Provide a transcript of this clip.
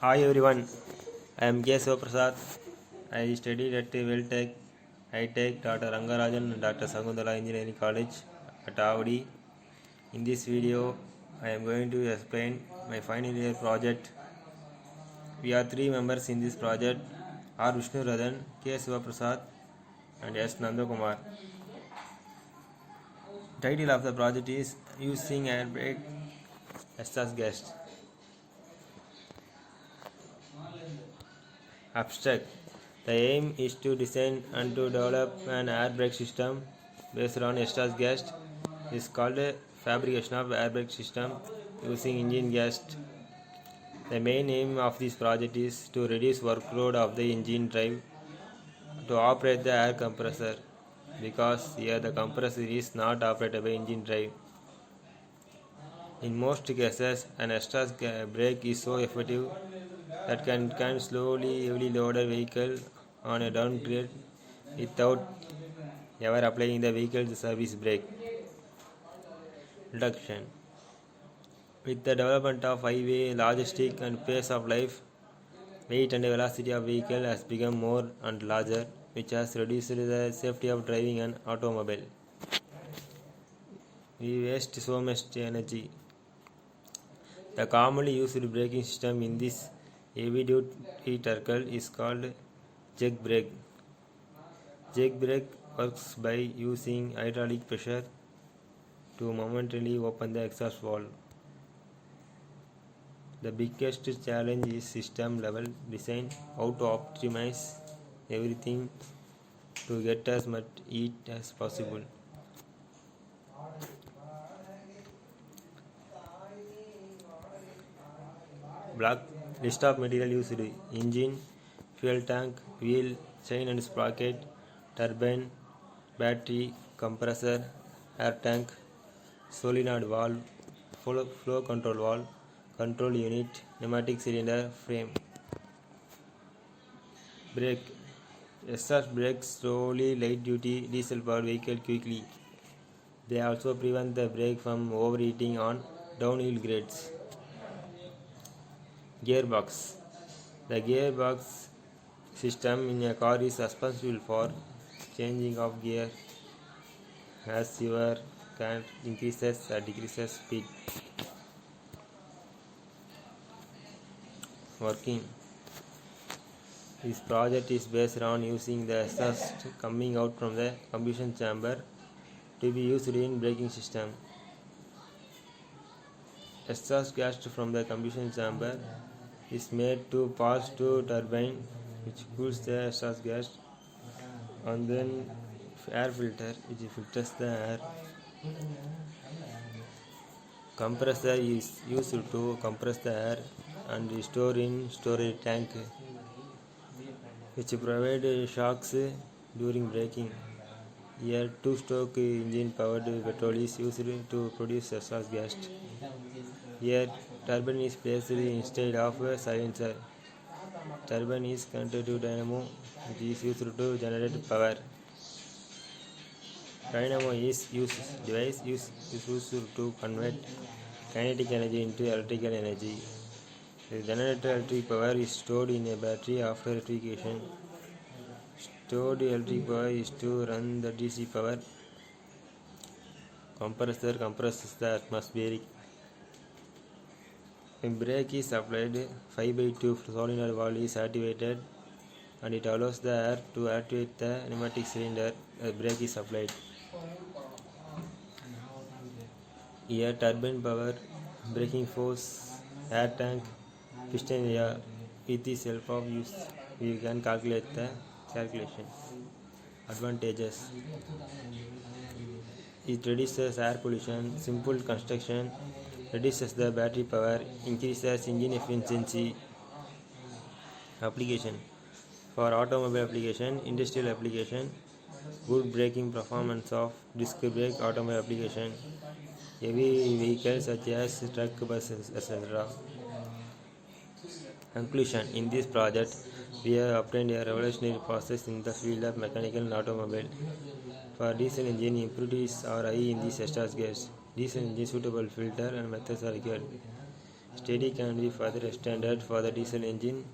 Hi everyone, I am K. Prasad. I studied at Veltech, High-Tech, Dr. Rangarajan and Dr. Sagundala Engineering College at Avadi. In this video, I am going to explain my final year project. We are three members in this project: R. Vishnu Radhan, K. Prasad, and S. Nandakumar. Title of the project is Using Air Brake Exhaust Gas. Abstract. The aim is to design and to develop an air brake system based on exhaust gas. It is called a fabrication of air brake system using engine gas. The main aim of this project is to reduce workload of the engine drive to operate the air compressor, because here the compressor is not operated by engine drive. In most cases, an exhaust brake is so effective that can slowly heavily loaded vehicle on a downgrade without ever applying the vehicle's service brake. Reduction. With the development of highway logistic and pace of life, weight and velocity of vehicle has become more and larger, which has reduced the safety of driving an automobile. We waste so much energy. The commonly used braking system in this heavy-duty vehicle is called jug brake. Jug brake works by using hydraulic pressure to momentarily open the exhaust valve. The biggest challenge is system level design, how to optimize everything to get as much heat as possible. Block list of material used: engine, fuel tank, wheel, chain and sprocket, turbine, battery, compressor, air tank, solenoid valve, flow control valve, control unit, pneumatic cylinder, frame. Brake. Exhaust brakes slowly light duty diesel powered vehicle quickly. They also prevent the brake from overheating on downhill grades. Gearbox. The gearbox system in a car is responsible for changing of gear as your car increases or decreases speed. Working. This project is based on using the exhaust coming out from the combustion chamber to be used in braking system. Exhaust gas from the combustion chamber is made to pass to turbine, which cools the exhaust gas, and then air filter, which filters the air. Compressor is used to compress the air and store in storage tank, which provide shocks during braking. Here, two-stroke engine-powered petrol is used to produce exhaust gas. Here, turbine is placed instead of a silencer. Turbine is connected to dynamo, which is used to generate power. Dynamo is device used to convert kinetic energy into electrical energy. The generated electric power is stored in a battery after electrification. Stored electric power is to run the DC power. Compressor compresses the atmosphere. When brake is applied, 5/2 solenoid valve is activated and it allows the air to activate the pneumatic cylinder as brake is applied. Here, turbine power, braking force, air tank, piston area. With the help of use, we can calculate the calculation. Advantages: it reduces air pollution, simple construction, reduces the battery power, increases engine efficiency. Application: for automobile application, industrial application, good braking performance of disc brake, automobile application, heavy vehicles such as truck, buses, etc. Conclusion: in this project, we have obtained a revolutionary process in the field of mechanical and automobile. For diesel engine, impurities are high in this exhaust gas. Diesel engine suitable filter and methods are required. Steady can be further extended for the diesel engine